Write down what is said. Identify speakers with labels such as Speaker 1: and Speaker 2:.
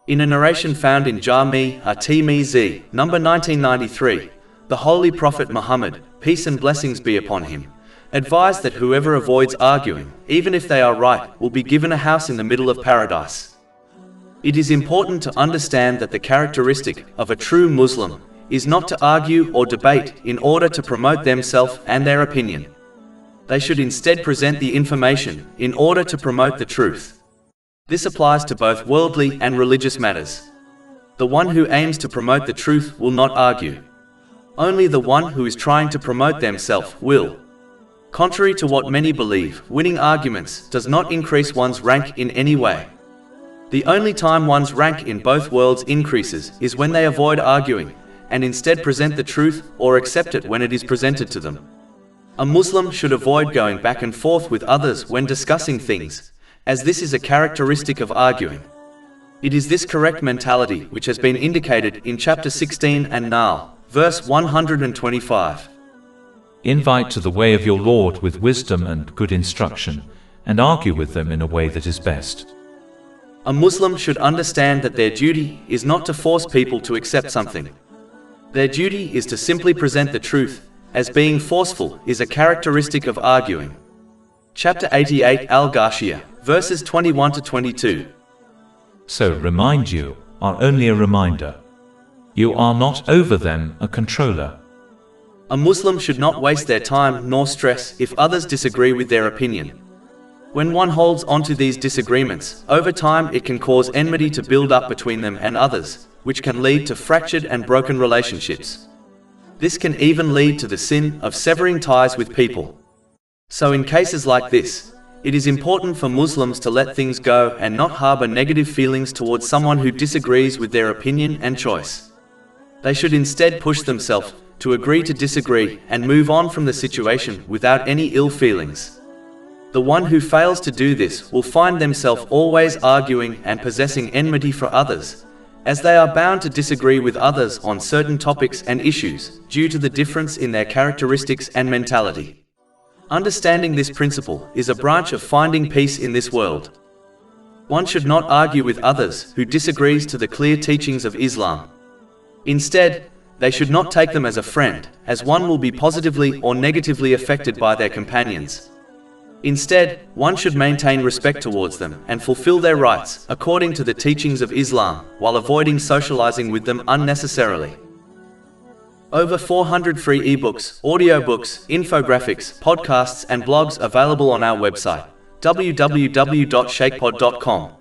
Speaker 1: In a narration found in Jami' at-Tirmidhi, number 1993, the Holy Prophet Muhammad, peace and blessings be upon him, advised that whoever avoids arguing, even if they are right, will be given a house in the middle of paradise. It is important to understand that the characteristic of a true Muslim is not to argue or debate in order to promote themselves and their opinion. They should instead present the information in order to promote the truth. This applies to both worldly and religious matters. The one who aims to promote the truth will not argue. Only the one who is trying to promote themselves will. Contrary to what many believe, winning arguments does not increase one's rank in any way. The only time one's rank in both worlds increases is when they avoid arguing and instead present the truth or accept it when it is presented to them. A Muslim should avoid going back and forth with others when discussing things, as this is a characteristic of arguing. It is this correct mentality which has been indicated in chapter 16 and Nahl, verse 125.
Speaker 2: Invite to the way of your Lord with wisdom and good instruction, and argue with them in a way that is best.
Speaker 1: A Muslim should understand that their duty is not to force people to accept something. Their duty is to simply present the truth, as being forceful is a characteristic of arguing. Chapter 88 Al-Ghashiyah, verses 21 to 22.
Speaker 2: So remind you are only a reminder. You are not over them a controller.
Speaker 1: A Muslim should not waste their time nor stress if others disagree with their opinion. When one holds on to these disagreements, over time it can cause enmity to build up between them and others, which can lead to fractured and broken relationships. This can even lead to the sin of severing ties with people. So in cases like this, it is important for Muslims to let things go and not harbor negative feelings towards someone who disagrees with their opinion and choice. They should instead push themselves to agree to disagree and move on from the situation without any ill feelings. The one who fails to do this will find themselves always arguing and possessing enmity for others, as they are bound to disagree with others on certain topics and issues due to the difference in their characteristics and mentality. Understanding this principle is a branch of finding peace in this world. One should not argue with others who disagrees to the clear teachings of Islam. Instead, they should not take them as a friend, as one will be positively or negatively affected by their companions. Instead, one should maintain respect towards them and fulfill their rights according to the teachings of Islam, while avoiding socializing with them unnecessarily. Over 400 free ebooks, audiobooks, infographics, podcasts and blogs available on our website, www.shaykhpod.com.